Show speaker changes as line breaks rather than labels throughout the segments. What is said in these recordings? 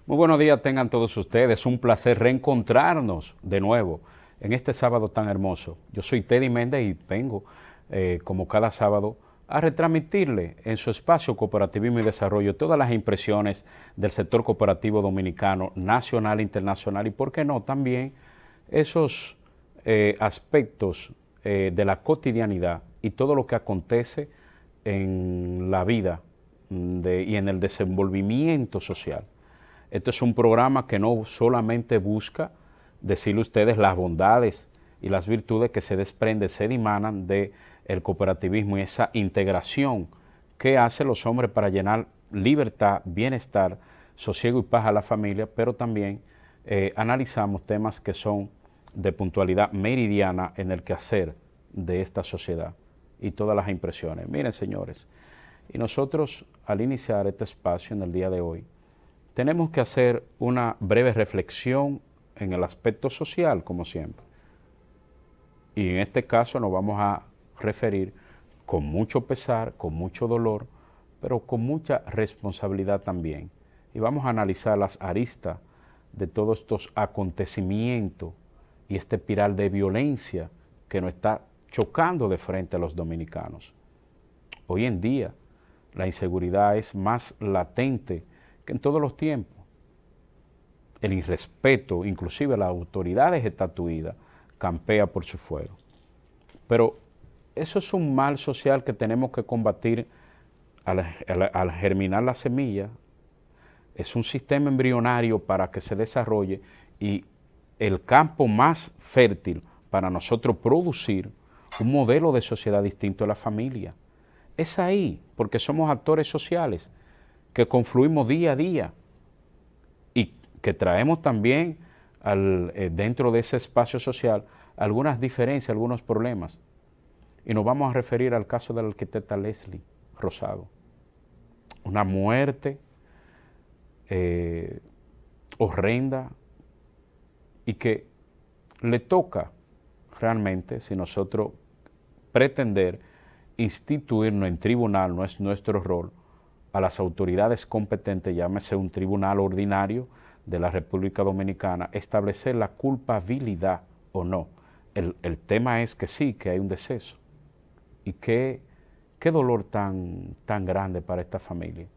Muy buenos días tengan todos ustedes. Un placer reencontrarnos de nuevo en este sábado tan hermoso. Yo soy Teddy Méndez y vengo, como cada sábado, a retransmitirle en su espacio Cooperativismo y Desarrollo todas las impresiones del sector cooperativo dominicano, nacional, internacional y, por qué no, también esos aspectos de la cotidianidad y todo lo que acontece en la vida y en el desenvolvimiento social. Este es un programa que no solamente busca decirle a ustedes las bondades y las virtudes que se desprenden, se dimanan del cooperativismo y esa integración que hacen los hombres para llenar libertad, bienestar, sosiego y paz a la familia, pero también analizamos temas que son de puntualidad meridiana en el quehacer de esta sociedad y todas las impresiones. Miren, señores, y nosotros al iniciar este espacio en el día de hoy, tenemos que hacer una breve reflexión en el aspecto social, como siempre. Y en este caso nos vamos a referir con mucho pesar, con mucho dolor, pero con mucha responsabilidad también. Y vamos a analizar las aristas de todos estos acontecimientos y este espiral de violencia que nos está chocando de frente a los dominicanos. Hoy en día la inseguridad es más latente que en todos los tiempos. El irrespeto, inclusive las autoridades estatuidas, campea por su fuero. Pero eso es un mal social que tenemos que combatir al germinar la semilla. Es un sistema embrionario para que se desarrolle y el campo más fértil para nosotros producir un modelo de sociedad distinto a la familia. Es ahí, porque somos actores sociales que confluimos día a día y que traemos también dentro de ese espacio social algunas diferencias, algunos problemas. Y nos vamos a referir al caso de la arquitecta Leslie Rosado. Una muerte horrenda y que le toca realmente, si nosotros pretender instituirnos en tribunal, no es nuestro rol, a las autoridades competentes, llámese un tribunal ordinario de la República Dominicana, establecer la culpabilidad o no. El tema es que sí, que hay un deceso. Y qué dolor tan grande para esta familia.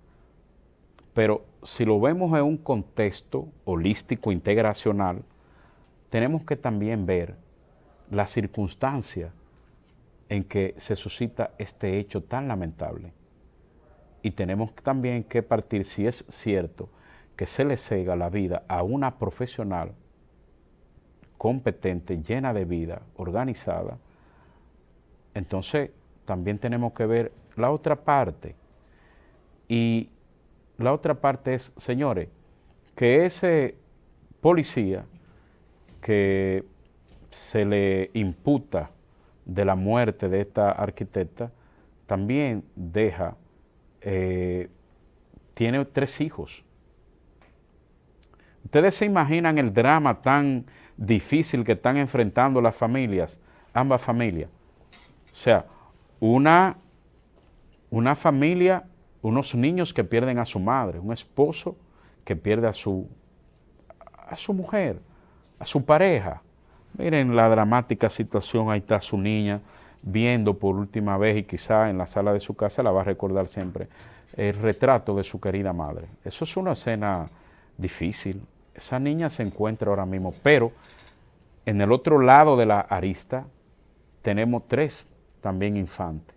Pero si lo vemos en un contexto holístico, integracional, tenemos que también ver la circunstancia en que se suscita este hecho tan lamentable. Y tenemos también que partir, si es cierto, que se le cega la vida a una profesional competente, llena de vida, organizada, entonces también tenemos que ver la otra parte. Y la otra parte es, señores, que ese policía que se le imputa de la muerte de esta arquitecta, también tiene 3 hijos. ¿Ustedes se imaginan el drama tan difícil que están enfrentando las familias, ambas familias? O sea, una familia, unos niños que pierden a su madre, un esposo que pierde a su mujer, a su pareja. Miren la dramática situación, ahí está su niña viendo por última vez y quizá en la sala de su casa la va a recordar siempre, el retrato de su querida madre. Eso es una escena difícil. Esa niña se encuentra ahora mismo, pero en el otro lado de la arista tenemos 3 también infantes,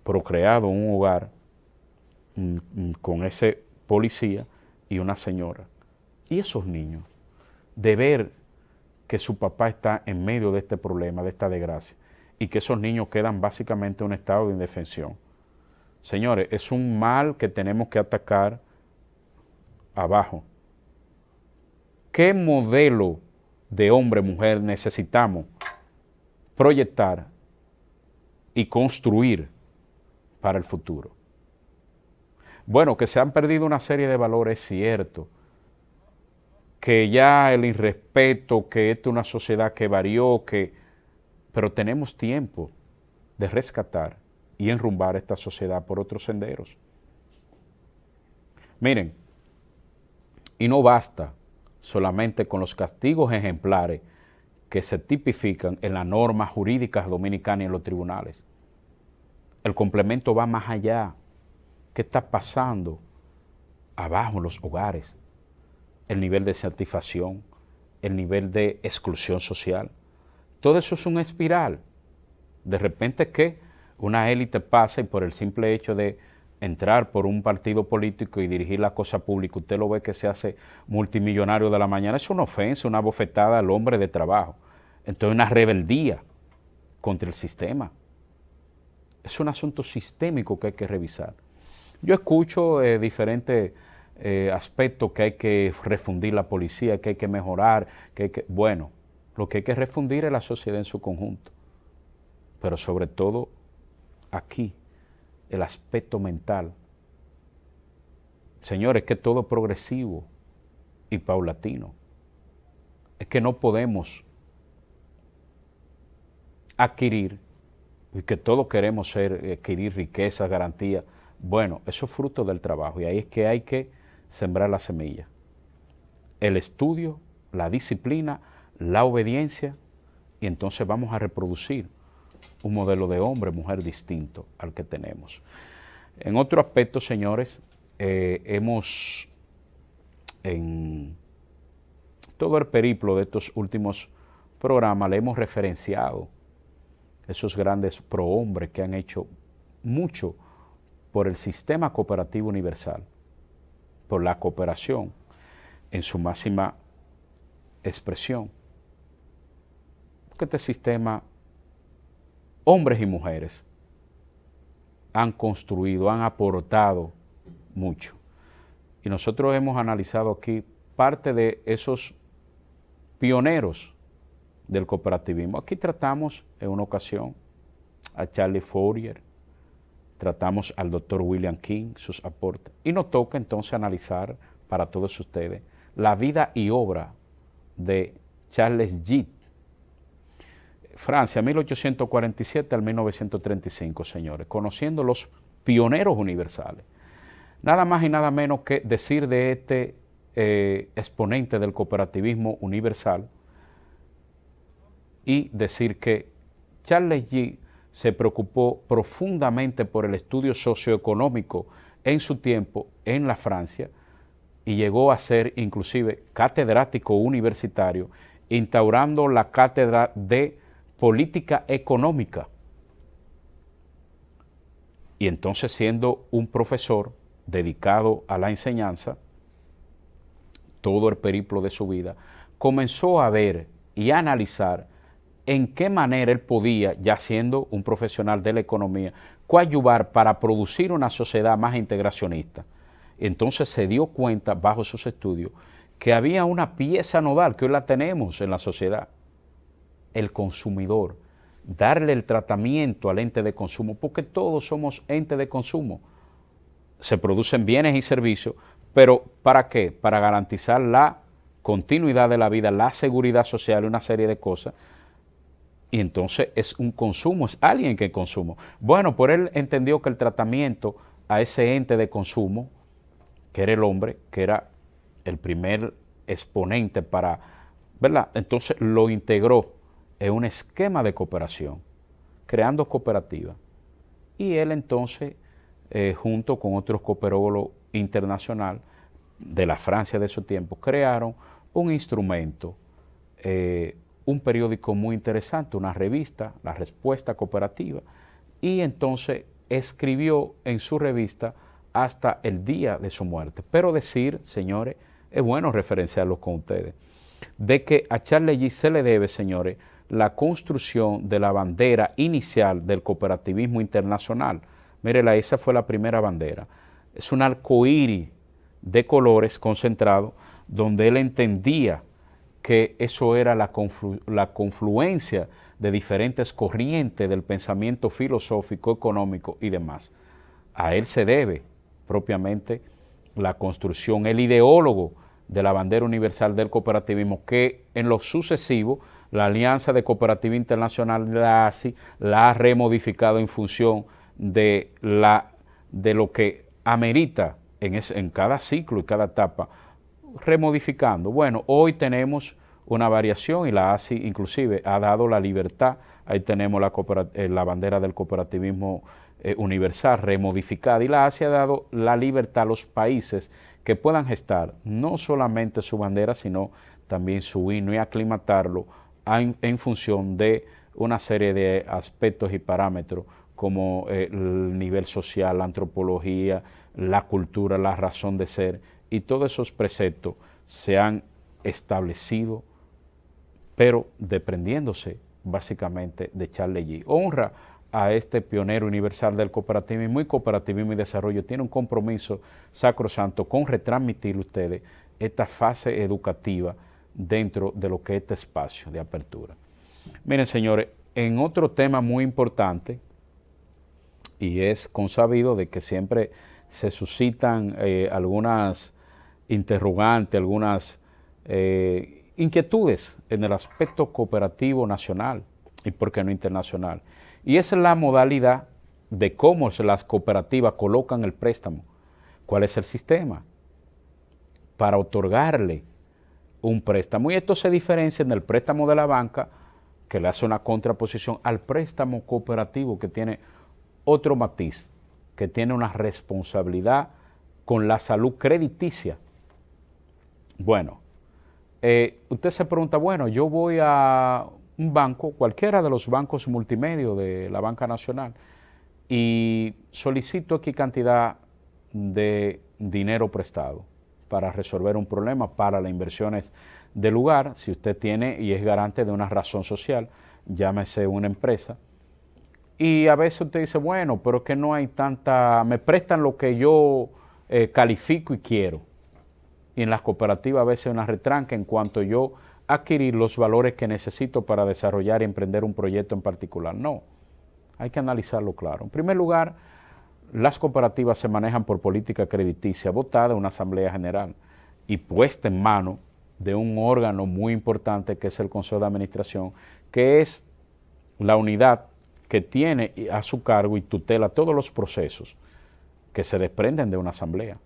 procreados en un hogar con ese policía y una señora. Y esos niños, de ver que su papá está en medio de este problema, de esta desgracia, y que esos niños quedan básicamente en un estado de indefensión. Señores, es un mal que tenemos que atacar abajo. ¿Qué modelo de hombre, mujer necesitamos proyectar y construir para el futuro? Bueno, que se han perdido una serie de valores, es cierto, que ya el irrespeto, que esta es una sociedad que varió, pero tenemos tiempo de rescatar y enrumbar esta sociedad por otros senderos. Miren, Y no basta solamente con los castigos ejemplares que se tipifican en las normas jurídicas dominicanas y en los tribunales. El complemento va más allá. ¿Qué está pasando abajo en los hogares? El nivel de satisfacción, el nivel de exclusión social. Todo eso es una espiral. De repente que una élite pasa y por el simple hecho de entrar por un partido político y dirigir la cosa pública, usted lo ve que se hace multimillonario de la mañana. Es una ofensa, una bofetada al hombre de trabajo. Entonces una rebeldía contra el sistema. Es un asunto sistémico que hay que revisar. Yo escucho diferentes aspectos que hay que refundir la policía, que hay que mejorar, bueno, lo que hay que refundir es la sociedad en su conjunto. Pero sobre todo aquí, el aspecto mental. Señores, que todo es progresivo y paulatino. Es que no podemos adquirir, y que todos queremos adquirir riqueza, garantía. Bueno, eso es fruto del trabajo y ahí es que hay que sembrar la semilla. El estudio, la disciplina, la obediencia, y entonces vamos a reproducir un modelo de hombre, mujer distinto al que tenemos. En otro aspecto, señores, hemos en todo el periplo de estos últimos programas le hemos referenciado esos grandes prohombres que han hecho mucho por el sistema cooperativo universal, por la cooperación en su máxima expresión. Porque este sistema, hombres y mujeres, han construido, han aportado mucho. Y nosotros hemos analizado aquí parte de esos pioneros del cooperativismo. Aquí tratamos en una ocasión a Charlie Fourier, tratamos al doctor William King, sus aportes, y nos toca entonces analizar para todos ustedes la vida y obra de Charles Gide, Francia, 1847 al 1935, señores, conociendo los pioneros universales. Nada más y nada menos que decir de este exponente del cooperativismo universal y decir que Charles Gide se preocupó profundamente por el estudio socioeconómico en su tiempo en la Francia y llegó a ser inclusive catedrático universitario, instaurando la cátedra de política económica. Y entonces, siendo un profesor dedicado a la enseñanza, todo el periplo de su vida, comenzó a ver y a analizar en qué manera él podía, ya siendo un profesional de la economía, coadyuvar para producir una sociedad más integracionista. Entonces se dio cuenta, bajo sus estudios, que había una pieza nodal, que hoy la tenemos en la sociedad, el consumidor, darle el tratamiento al ente de consumo, porque todos somos entes de consumo. Se producen bienes y servicios, pero ¿para qué? Para garantizar la continuidad de la vida, la seguridad social y una serie de cosas. Y entonces es un consumo, es alguien que consume. Bueno, por él entendió que el tratamiento a ese ente de consumo, que era el hombre, que era el primer exponente para, ¿verdad? Entonces lo integró en un esquema de cooperación, creando cooperativas. Y él entonces, junto con otros cooperólogos internacionales de la Francia de su tiempo, crearon un instrumento, un periódico muy interesante, una revista, La Respuesta Cooperativa, y entonces escribió en su revista hasta el día de su muerte. Pero decir, señores, es bueno referenciarlo con ustedes, de que a Charles Gide se le debe, señores, la construcción de la bandera inicial del cooperativismo internacional. Mírela, esa fue la primera bandera. Es un arcoíris de colores concentrado, donde él entendía que eso era la confluencia de diferentes corrientes del pensamiento filosófico, económico y demás. A él se debe propiamente la construcción, el ideólogo de la bandera universal del cooperativismo, que en lo sucesivo la Alianza de Cooperativa Internacional de la ASI la ha remodificado en función de lo que amerita en cada ciclo y cada etapa remodificando. Bueno, hoy tenemos una variación y la ASI inclusive ha dado la libertad. Ahí tenemos la bandera del cooperativismo universal remodificada, y la ASI ha dado la libertad a los países que puedan gestar no solamente su bandera, sino también su himno, y aclimatarlo en función de una serie de aspectos y parámetros como el nivel social, la antropología, la cultura, la razón de ser, y todos esos preceptos se han establecido, pero desprendiéndose básicamente de Charles Gee. Honra a este pionero universal del cooperativismo, y Cooperativismo y Desarrollo tiene un compromiso sacrosanto con retransmitir a ustedes esta fase educativa dentro de lo que es este espacio de apertura. Miren, señores, en otro tema muy importante, y es consabido de que siempre se suscitan algunas interrogantes, algunas inquietudes en el aspecto cooperativo nacional y por qué no internacional. Y esa es la modalidad de cómo las cooperativas colocan el préstamo. ¿Cuál es el sistema para otorgarle un préstamo? Y esto se diferencia en el préstamo de la banca, que le hace una contraposición al préstamo cooperativo, que tiene otro matiz, que tiene una responsabilidad con la salud crediticia. Bueno, usted se pregunta, bueno, yo voy a un banco, cualquiera de los bancos multimedios de la banca nacional, y solicito aquí cantidad de dinero prestado para resolver un problema, para las inversiones del lugar, si usted tiene y es garante de una razón social, llámese una empresa. Y a veces usted dice, bueno, pero es que no hay tanta, me prestan lo que yo califico y quiero. Y en las cooperativas a veces hay una retranca en cuanto yo adquirir los valores que necesito para desarrollar y emprender un proyecto en particular. No, hay que analizarlo claro. En primer lugar, las cooperativas se manejan por política crediticia votada en una asamblea general y puesta en mano de un órgano muy importante que es el Consejo de Administración, que es la unidad que tiene a su cargo y tutela todos los procesos que se desprenden de una asamblea.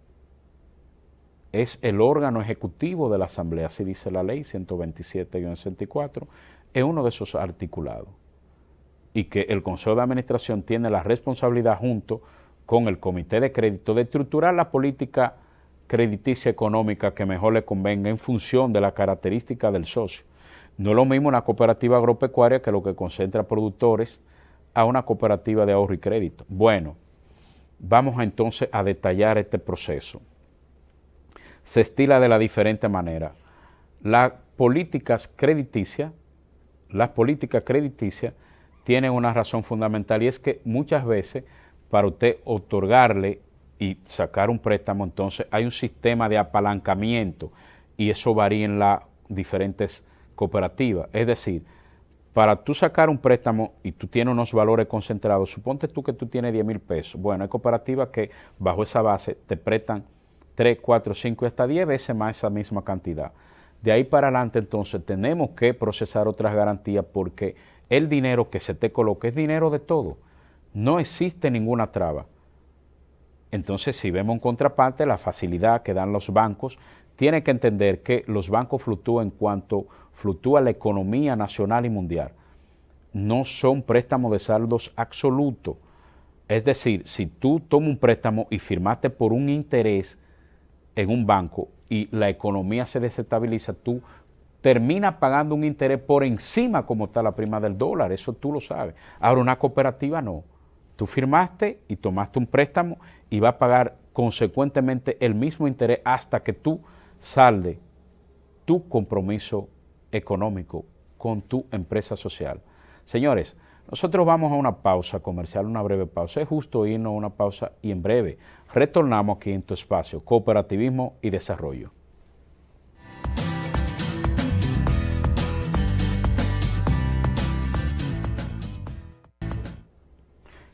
Es el órgano ejecutivo de la asamblea, así dice la ley 127-64, es uno de esos articulados. Y que el Consejo de Administración tiene la responsabilidad junto con el Comité de Crédito de estructurar la política crediticia económica que mejor le convenga en función de la característica del socio. No es lo mismo una cooperativa agropecuaria que lo que concentra productores a una cooperativa de ahorro y crédito. Bueno, vamos entonces a detallar este proceso. Se estila de la diferente manera. Las políticas crediticias tienen una razón fundamental, y es que muchas veces para usted otorgarle y sacar un préstamo, entonces hay un sistema de apalancamiento, y eso varía en las diferentes cooperativas. Es decir, para tú sacar un préstamo y tú tienes unos valores concentrados, suponte tú que tú tienes 10,000 pesos. Bueno, hay cooperativas que bajo esa base te prestan 3, 4, 5 y hasta 10 veces más esa misma cantidad. De ahí para adelante entonces tenemos que procesar otras garantías, porque el dinero que se te coloque es dinero de todo. No existe ninguna traba. Entonces, si vemos en contraparte la facilidad que dan los bancos, tiene que entender que los bancos fluctúan en cuanto fluctúa la economía nacional y mundial. No son préstamos de saldos absolutos. Es decir, si tú tomas un préstamo y firmaste por un interés en un banco y la economía se desestabiliza, tú terminas pagando un interés por encima como está la prima del dólar, eso tú lo sabes. Ahora una cooperativa no. Tú firmaste y tomaste un préstamo y vas a pagar consecuentemente el mismo interés hasta que tú saldes tu compromiso económico con tu empresa social. Señores, nosotros vamos a una pausa comercial, una breve pausa. Es justo irnos a una pausa y en breve retornamos aquí en tu espacio, Cooperativismo y Desarrollo.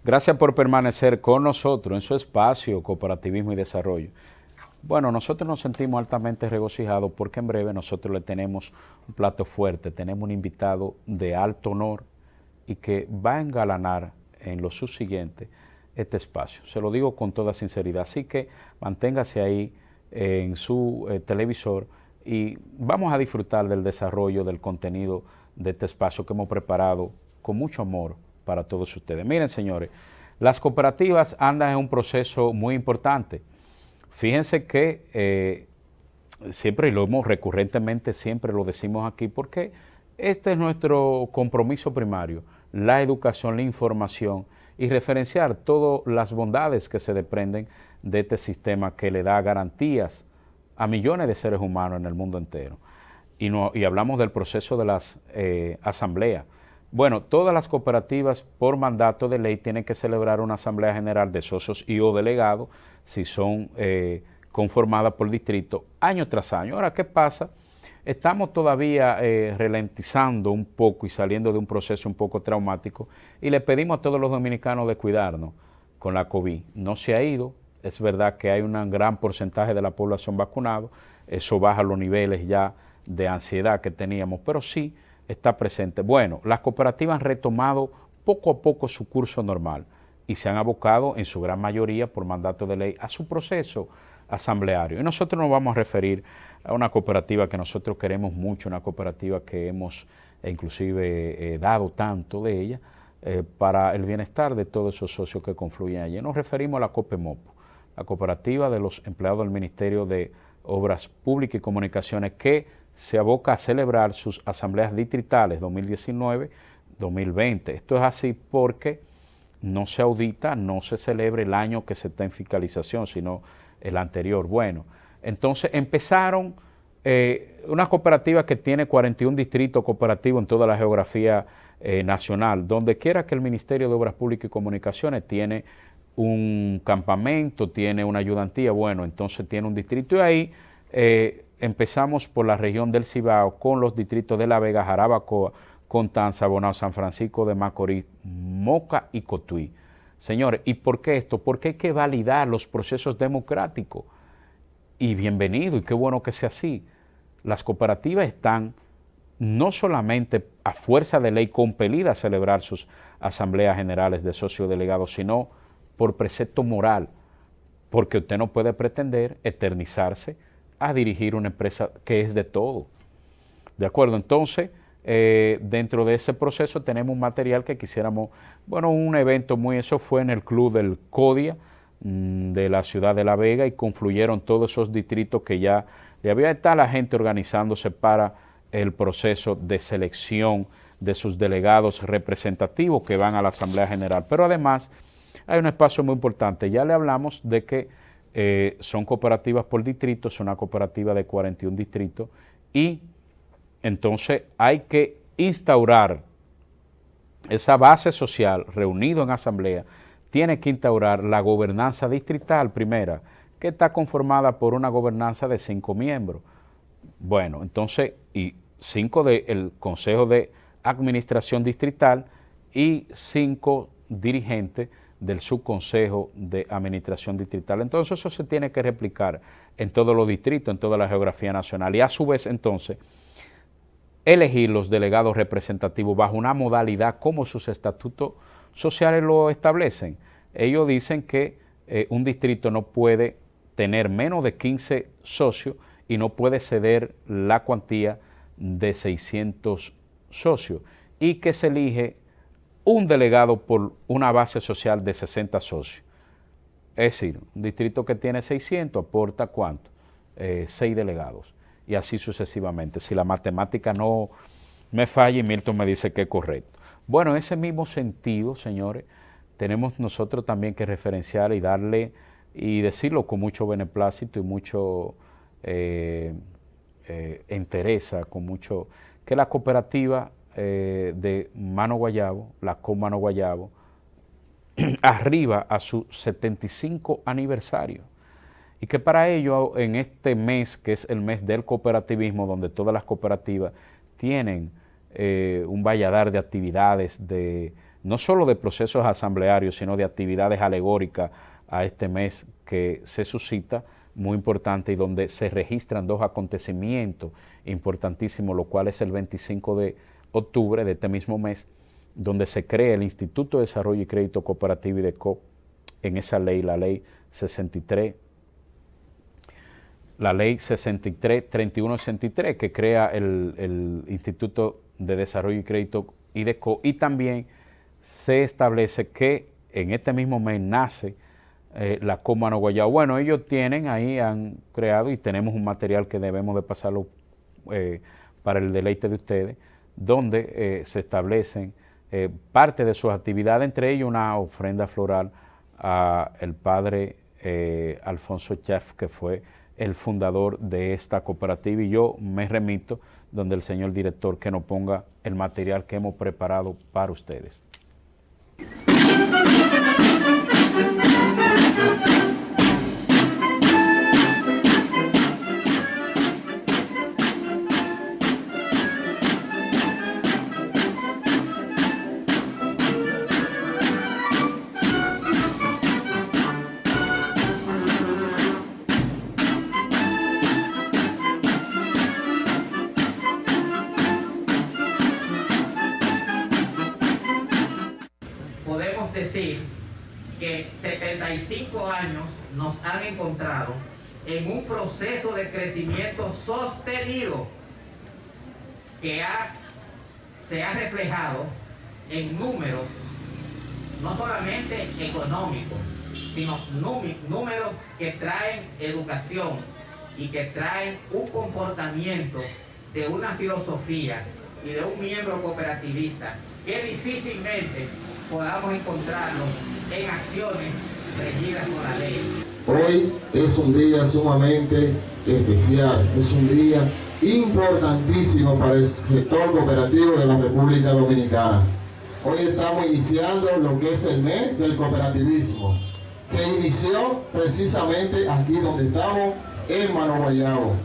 Gracias por permanecer con nosotros en su espacio, Cooperativismo y Desarrollo. Bueno, nosotros nos sentimos altamente regocijados porque en breve nosotros le tenemos un plato fuerte, tenemos un invitado de alto honor y que va a engalanar en lo subsiguiente este espacio. Se lo digo con toda sinceridad, así que manténgase ahí en su televisor y vamos a disfrutar del desarrollo del contenido de este espacio que hemos preparado con mucho amor para todos ustedes. Miren, señores, las cooperativas andan en un proceso muy importante. Fíjense que siempre, y lo hemos recurrentemente, siempre lo decimos aquí, porque este es nuestro compromiso primario, la educación, la información y referenciar todas las bondades que se desprenden de este sistema que le da garantías a millones de seres humanos en el mundo entero. Y hablamos del proceso de las asambleas. Bueno, todas las cooperativas por mandato de ley tienen que celebrar una asamblea general de socios y o delegados si son conformadas por distrito año tras año. Ahora, ¿qué pasa? Estamos todavía ralentizando un poco y saliendo de un proceso un poco traumático y le pedimos a todos los dominicanos de cuidarnos con la COVID. No se ha ido, es verdad que hay un gran porcentaje de la población vacunado, eso baja los niveles ya de ansiedad que teníamos, pero sí está presente. Bueno, las cooperativas han retomado poco a poco su curso normal y se han abocado en su gran mayoría por mandato de ley a su proceso asambleario. Y nosotros nos vamos a referir a una cooperativa que nosotros queremos mucho, una cooperativa que hemos inclusive dado tanto de ella para el bienestar de todos esos socios que confluyen allí. Nos referimos a la COPEMOPO, la cooperativa de los empleados del Ministerio de Obras Públicas y Comunicaciones, que se aboca a celebrar sus asambleas distritales 2019-2020. Esto es así porque no se audita, no se celebra el año que se está en fiscalización, sino el anterior. Bueno, entonces empezaron una cooperativa que tiene 41 distritos cooperativos en toda la geografía nacional. Donde quiera que el Ministerio de Obras Públicas y Comunicaciones tiene un campamento, tiene una ayudantía, bueno, entonces tiene un distrito. Y ahí empezamos por la región del Cibao con los distritos de La Vega, Jarabacoa, Constanza, Bonao, San Francisco de Macorís, Moca y Cotuí. Señores, ¿y por qué esto? Porque hay que validar los procesos democráticos. Y bienvenido, y qué bueno que sea así. Las cooperativas están no solamente a fuerza de ley compelidas a celebrar sus asambleas generales de socios delegados, sino por precepto moral, porque usted no puede pretender eternizarse a dirigir una empresa que es de todo. ¿De acuerdo? Entonces, dentro de ese proceso tenemos un material que quisiéramos, bueno, un evento eso fue en el Club del CODIA de la ciudad de La Vega y confluyeron todos esos distritos que ya había está la gente organizándose para el proceso de selección de sus delegados representativos que van a la Asamblea General. Pero además hay un espacio muy importante, ya le hablamos de que son cooperativas por distrito, es una cooperativa de 41 distritos y entonces hay que instaurar esa base social reunido en asamblea, tiene que instaurar la gobernanza distrital primera, que está conformada por una gobernanza de 5 miembros. Bueno, entonces, y 5 del Consejo de Administración Distrital y 5 dirigentes del Subconsejo de Administración Distrital. Entonces eso se tiene que replicar en todos los distritos, en toda la geografía nacional y a su vez entonces elegir los delegados representativos bajo una modalidad como sus estatutos sociales lo establecen. Ellos dicen que un distrito no puede tener menos de 15 socios y no puede ceder la cuantía de 600 socios y que se elige un delegado por una base social de 60 socios. Es decir, un distrito que tiene 600 aporta ¿cuánto? 6 delegados y así sucesivamente. Si la matemática no me falla y Milton me dice que es correcto. Bueno, en ese mismo sentido, señores, tenemos nosotros también que referenciar y darle y decirlo con mucho beneplácito y mucho entereza, con mucho, que la cooperativa de Mano Guayabo, la COP Mano Guayabo, arriba a su 75 aniversario. Y que para ello, en este mes, que es el mes del cooperativismo, donde todas las cooperativas tienen un valladar de actividades, no solo de procesos asamblearios, sino de actividades alegóricas a este mes que se suscita, muy importante, y donde se registran 2 acontecimientos importantísimos, lo cual es el 25 de octubre de este mismo mes, donde se crea el Instituto de Desarrollo y Crédito Cooperativo y de COP, en esa ley, la ley 63 la ley 63-3163 que crea el Instituto de Desarrollo y Crédito IDECO, y también se establece que en este mismo mes nace la Comano Guayabo. Bueno, ellos tienen ahí, han creado, y tenemos un material que debemos de pasarlo para el deleite de ustedes, donde se establecen parte de sus actividades, entre ellos una ofrenda floral a el padre Alfonso Chef, que fue el fundador de esta cooperativa, y yo me remito donde el señor director que nos ponga el material que hemos preparado para ustedes.
Podemos decir que 75 años nos han encontrado en un proceso de crecimiento sostenido que se ha reflejado en números, no solamente económicos, sino números que traen educación y que traen un comportamiento de una filosofía y de un miembro cooperativista que difícilmente podamos encontrarlo en acciones regidas por la ley.
Hoy es un día sumamente especial, es un día importantísimo para el sector cooperativo de la República Dominicana. Hoy estamos iniciando lo que es el mes del cooperativismo, que inició precisamente aquí donde estamos, en Mano Guayabo.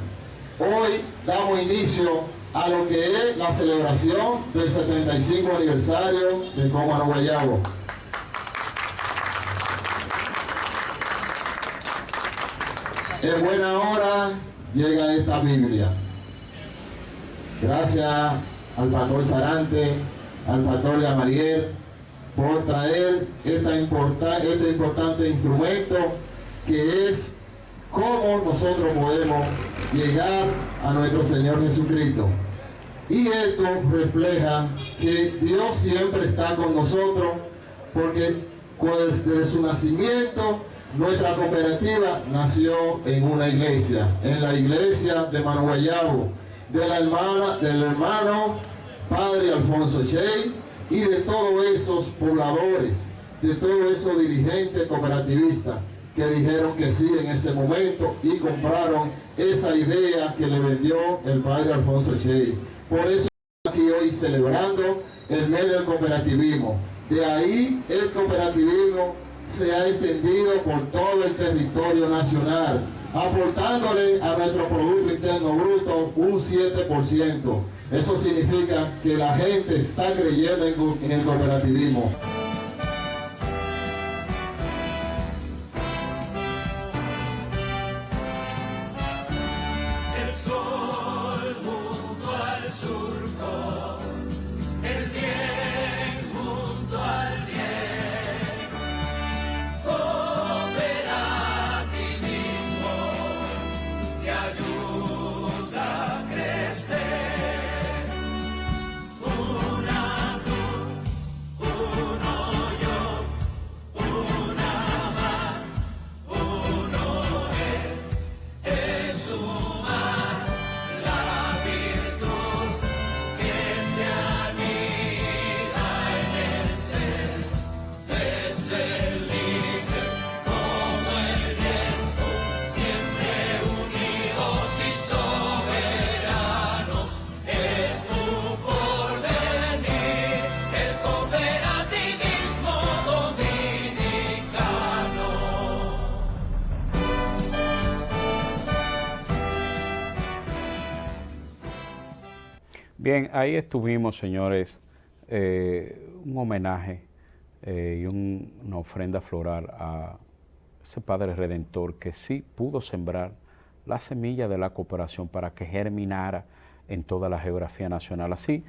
Hoy damos inicio a lo que es la celebración del 75 aniversario de Comano Guayabo. En buena hora llega esta Biblia. Gracias al pastor Sarante, al pastor Gamaliel, por traer este importante instrumento que es cómo nosotros podemos llegar a nuestro Señor Jesucristo. Y esto refleja que Dios siempre está con nosotros, porque desde su nacimiento nuestra cooperativa nació en una iglesia, en la iglesia de Mano Guayabo, del hermano padre Alfonso Chey, y de todos esos pobladores, de todos esos dirigentes cooperativistas que dijeron que sí en ese momento y compraron esa idea que le vendió el padre Alfonso Chey. Por eso estamos aquí hoy celebrando el mes del cooperativismo. De ahí el cooperativismo se ha extendido por todo el territorio nacional, aportándole a nuestro Producto Interno Bruto un 7%. Eso significa que la gente está creyendo en el cooperativismo.
Bien, ahí estuvimos, señores, un homenaje y una ofrenda floral a ese Padre Redentor que sí pudo sembrar la semilla de la cooperación para que germinara en toda la geografía nacional. Así,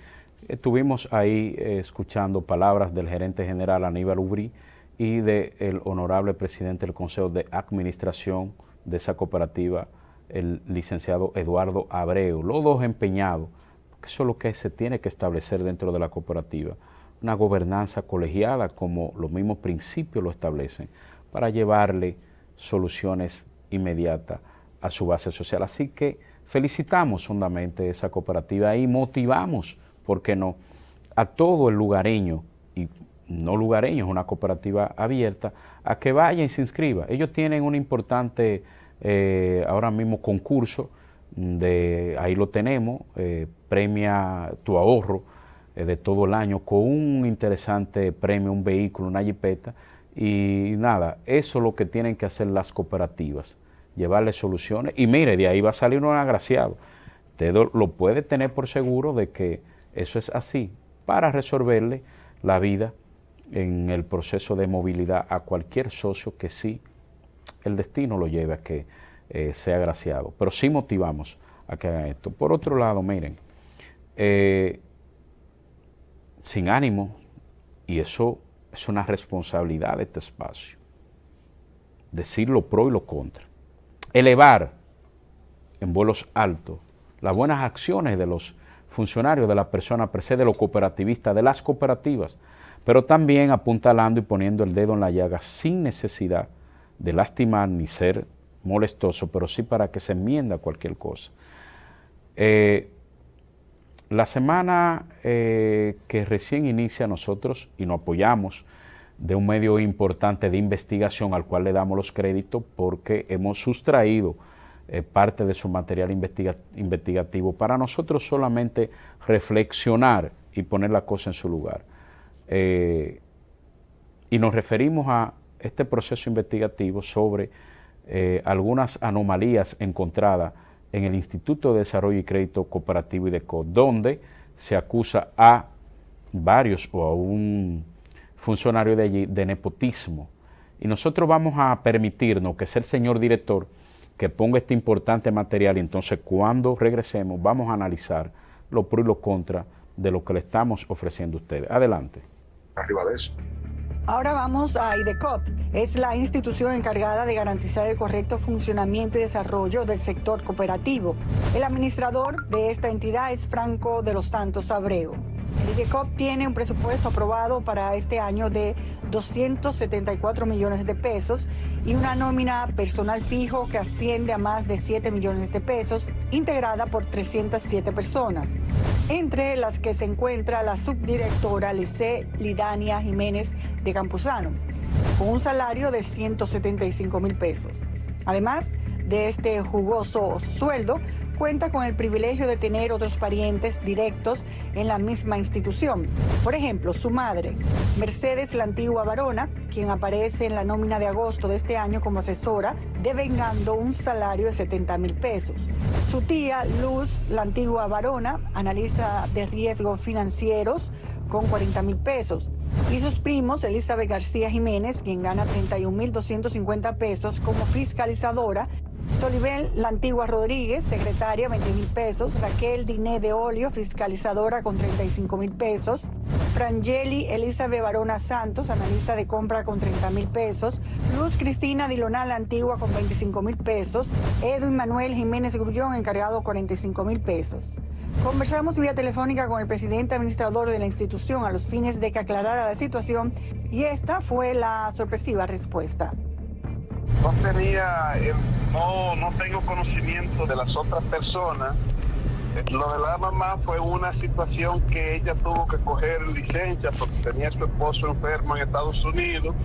estuvimos ahí escuchando palabras del gerente general Aníbal Ubrí y del honorable presidente del Consejo de Administración de esa cooperativa, el licenciado Eduardo Abreu, los dos empeñados, porque eso es lo que se tiene que establecer dentro de la cooperativa, una gobernanza colegiada como los mismos principios lo establecen, para llevarle soluciones inmediatas a su base social. Así que felicitamos hondamente esa cooperativa y motivamos, ¿por qué no?, a todo el lugareño, y no lugareño, es una cooperativa abierta, a que vaya y se inscriba. Ellos tienen un importante ahora mismo concurso, ahí lo tenemos, premia tu ahorro de todo el año con un interesante premio, un vehículo, una jipeta, y nada, eso es lo que tienen que hacer las cooperativas, llevarle soluciones, y mire, de ahí va a salir un agraciado. Usted lo puede tener por seguro de que eso es así, para resolverle la vida en el proceso de movilidad a cualquier socio que sí el destino lo lleve a que sea agraciado. Pero sí motivamos a que hagan esto. Por otro lado, miren, sin ánimo, y eso es una responsabilidad de este espacio, decir lo pro y lo contra, elevar en vuelos altos las buenas acciones de los funcionarios, de las personas per se, de los cooperativistas, de las cooperativas, pero también apuntalando y poniendo el dedo en la llaga sin necesidad de lastimar ni ser molestoso, pero sí para que se enmienda cualquier cosa. La semana que recién inicia nosotros, y nos apoyamos de un medio importante de investigación al cual le damos los créditos porque hemos sustraído parte de su material investigativo para nosotros solamente reflexionar y poner la cosa en su lugar. Y nos referimos a este proceso investigativo sobre algunas anomalías encontradas en el Instituto de Desarrollo y Crédito Cooperativo IDECO, donde se acusa a varios o a un funcionario de allí de nepotismo. Y nosotros vamos a permitirnos que sea el señor director que ponga este importante material, y entonces cuando regresemos vamos a analizar lo pro y lo contra de lo que le estamos ofreciendo a ustedes. Adelante.
Arriba de eso.
Ahora vamos a IDECOP. Es la institución encargada de garantizar el correcto funcionamiento y desarrollo del sector cooperativo. El administrador de esta entidad es Franco de los Santos Abreu. El IDECOP tiene un presupuesto aprobado para este año de 274 millones de pesos y una nómina personal fijo que asciende a más de 7 millones de pesos, integrada por 307 personas, entre las que se encuentra la subdirectora Lice Lidania Jiménez de Campuzano, con un salario de 175 mil pesos. Además de este jugoso sueldo, cuenta con el privilegio de tener otros parientes directos en la misma institución. Por ejemplo, su madre, Mercedes La Antigua Varona, quien aparece en la nómina de agosto de este año como asesora, devengando un salario de 70 mil pesos. Su tía, Luz La Antigua Varona, analista de riesgos financieros, con 40 mil pesos. Y sus primos, Elizabeth García Jiménez, quien gana 31.250 pesos como fiscalizadora, Solibel La Antigua Rodríguez, secretaria, 20 mil pesos, Raquel Diné de Olio, fiscalizadora, con 35 mil pesos, Frangeli Elizabeth Varona Santos, analista de compra, con 30 mil pesos, Luz Cristina Dilonal La Antigua, con 25 mil pesos, Edwin Manuel Jiménez Grullón, encargado, 45 mil pesos. Conversamos vía telefónica con el presidente administrador de la institución a los fines de que aclarara la situación, y esta fue la sorpresiva respuesta.
No tengo conocimiento de las otras personas. Lo de la mamá fue una situación que ella tuvo que coger licencia porque tenía a su esposo enfermo en Estados Unidos,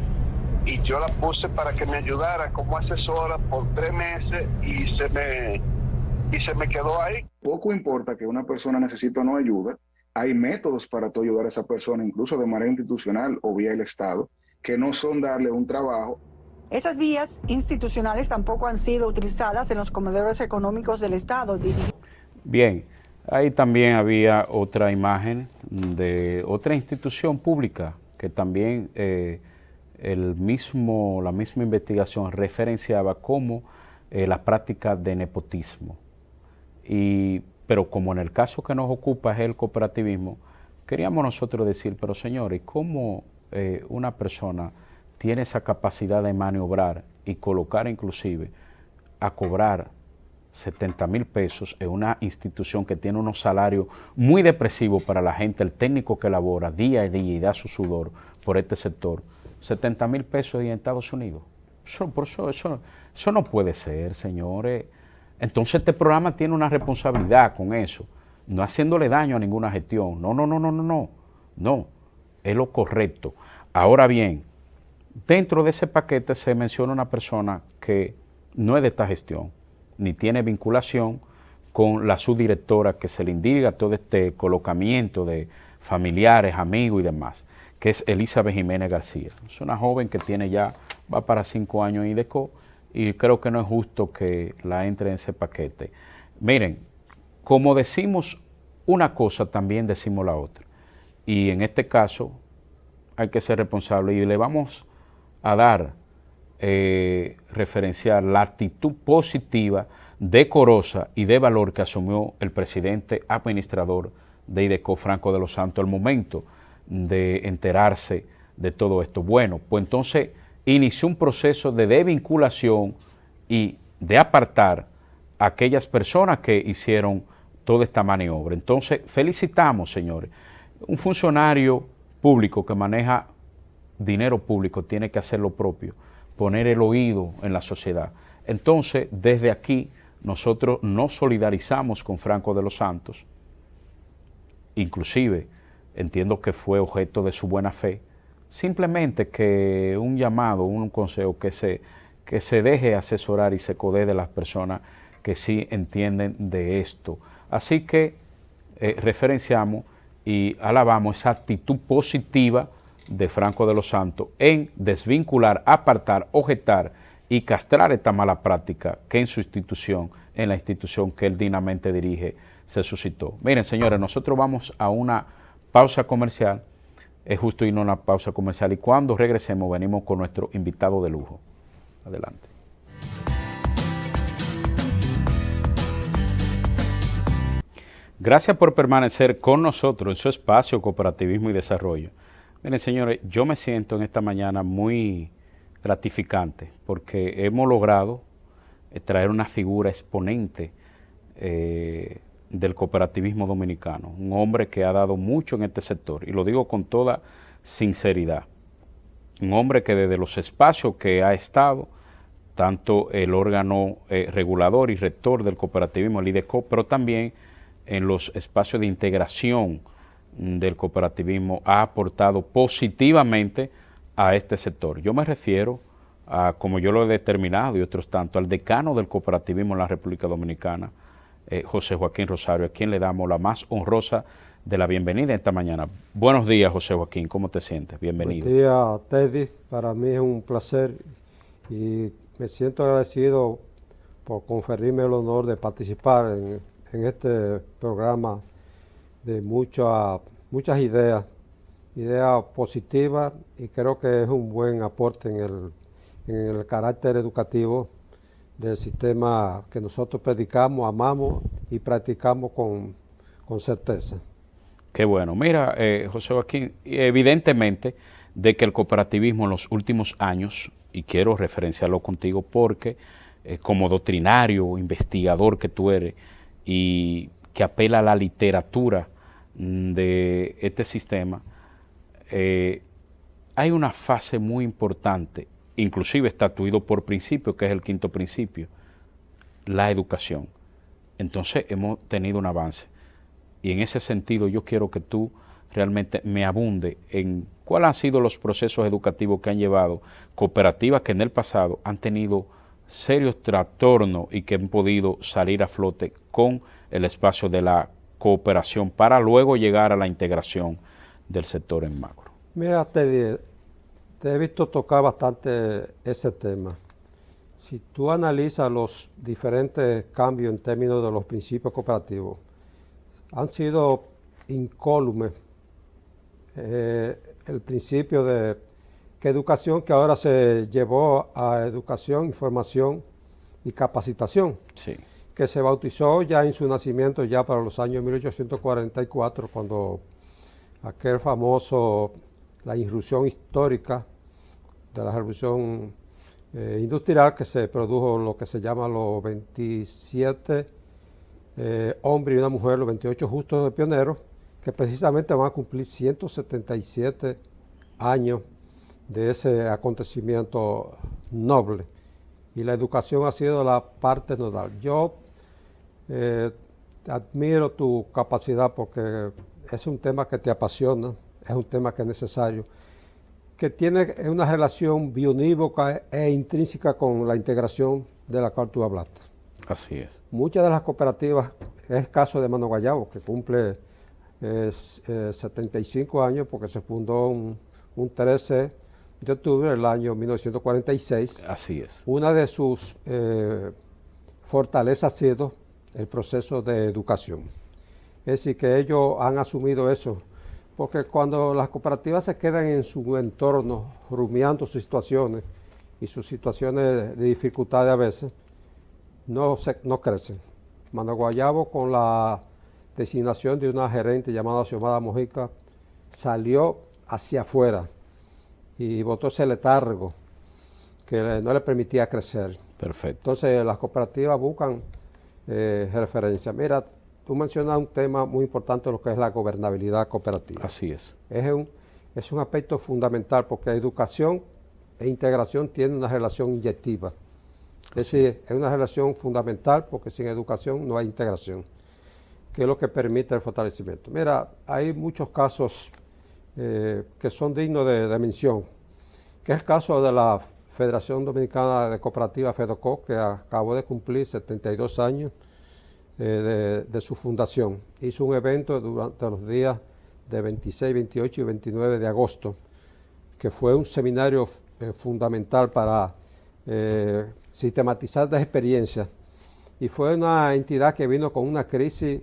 y yo la puse para que me ayudara como asesora por 3 meses y se me quedó ahí.
Poco importa que una persona necesite o no ayuda, hay métodos para tú ayudar a esa persona, incluso de manera institucional o vía el Estado, que no son darle un trabajo.
Esas vías institucionales tampoco han sido utilizadas en los comedores económicos del Estado.
Bien, ahí también había otra imagen de otra institución pública que también la misma investigación referenciaba como la práctica de nepotismo. Pero como en el caso que nos ocupa es el cooperativismo, queríamos nosotros decir, pero señores, ¿cómo una persona tiene esa capacidad de maniobrar y colocar inclusive a cobrar 70,000 pesos en una institución que tiene unos salarios muy depresivos para la gente, el técnico que labora día a día y da su sudor por este sector, 70,000 pesos en Estados Unidos. Eso no puede ser, señores. Entonces este programa tiene una responsabilidad con eso, no haciéndole daño a ninguna gestión. No, es lo correcto. Ahora bien, dentro de ese paquete se menciona una persona que no es de esta gestión, ni tiene vinculación con la subdirectora que se le indica todo este colocamiento de familiares, amigos y demás, que es Elizabeth Jiménez García. Es una joven que va para 5 años en IDECO y creo que no es justo que la entre en ese paquete. Miren, como decimos una cosa, también decimos la otra. Y en este caso hay que ser responsable y le vamos a dar, referenciar la actitud positiva, decorosa y de valor que asumió el presidente administrador de IDECO, Franco de los Santos, al momento de enterarse de todo esto. Bueno, pues entonces inició un proceso de desvinculación y de apartar a aquellas personas que hicieron toda esta maniobra. Entonces, felicitamos, señores. Un funcionario público que maneja dinero público tiene que hacer lo propio, poner el oído en la sociedad. Entonces, desde aquí, nosotros nos solidarizamos con Franco de los Santos, inclusive entiendo que fue objeto de su buena fe, simplemente que un llamado, un consejo, que se deje asesorar y se codee de las personas que sí entienden de esto. Así que referenciamos y alabamos esa actitud positiva de Franco de los Santos en desvincular, apartar, objetar y castrar esta mala práctica que en su institución, en la institución que él dignamente dirige, se suscitó. Miren, señores, nosotros vamos a una pausa comercial. Es justo irnos a una pausa comercial y cuando regresemos venimos con nuestro invitado de lujo. Adelante. Gracias por permanecer con nosotros en su espacio Cooperativismo y Desarrollo. Miren, señores, yo me siento en esta mañana muy gratificante porque hemos logrado traer una figura exponente del cooperativismo dominicano, un hombre que ha dado mucho en este sector, y lo digo con toda sinceridad, un hombre que desde los espacios que ha estado, tanto el órgano regulador y rector del cooperativismo, el IDECO, pero también en los espacios de integración del cooperativismo, ha aportado positivamente a este sector. Yo me refiero a, como yo lo he determinado y otros tanto, al decano del cooperativismo en la República Dominicana, José Joaquín Rosario, a quien le damos la más honrosa de la bienvenida esta mañana. Buenos días, José Joaquín, ¿cómo te sientes? Bienvenido.
Buen día, Teddy. Para mí es un placer y me siento agradecido por conferirme el honor de participar en este programa de muchas ideas positivas, y creo que es un buen aporte en el carácter educativo del sistema que nosotros predicamos, amamos y practicamos con certeza.
Qué bueno. Mira, José Joaquín, evidentemente de que el cooperativismo en los últimos años, y quiero referenciarlo contigo porque como doctrinario, investigador que tú eres, y que apela a la literatura de este sistema, hay una fase muy importante, inclusive estatuido por principio, que es el 5º principio, la educación. Entonces hemos tenido un avance. Y en ese sentido yo quiero que tú realmente me abunde en cuáles han sido los procesos educativos que han llevado cooperativas que en el pasado han tenido serios trastornos y que han podido salir a flote con el espacio de la cooperación para luego llegar a la integración del sector en macro.
Mira, te he visto tocar bastante ese tema. Si tú analizas los diferentes cambios en términos de los principios cooperativos, han sido incólumes. El principio de que educación, que ahora se llevó a educación, información y capacitación,
sí,
que se bautizó ya en su nacimiento ya para los años 1844, cuando aquel famoso, la irrupción histórica de la Revolución industrial que se produjo lo que se llama los 27 hombres y una mujer, los 28 justos de pioneros, que precisamente van a cumplir 177 años de ese acontecimiento noble. Y la educación ha sido la parte nodal. Yo admiro tu capacidad porque es un tema que te apasiona, es un tema que es necesario, que tiene una relación bionívoca e intrínseca con la integración de la cual tú hablaste.
Así es.
Muchas de las cooperativas, es el caso de Mano Guayabo, que cumple 75 años porque se fundó un 13 de octubre del año 1946.
Así es.
Una de sus fortalezas ha sido el proceso de educación. Es decir, que ellos han asumido eso, porque cuando las cooperativas se quedan en su entorno, rumiando sus situaciones y sus situaciones de dificultades a veces, no crecen. Mano Guayabo, con la designación de una gerente llamada Xiomara Mojica, salió hacia afuera y botó ese letargo que no le permitía crecer.
Perfecto.
Entonces las cooperativas buscan referencia. Mira, tú mencionas un tema muy importante, lo que es la gobernabilidad cooperativa.
Así es.
Es un aspecto fundamental porque educación e integración tienen una relación inyectiva. Es decir, es una relación fundamental porque sin educación no hay integración, que es lo que permite el fortalecimiento. Mira, hay muchos casos que son dignos de mención, que es el caso de la Federación Dominicana de Cooperativas, FEDOCO, que acabó de cumplir 72 años de su fundación. Hizo un evento durante los días de 26, 28 y 29 de agosto, que fue un seminario fundamental para sistematizar las experiencias, y fue una entidad que vino con una crisis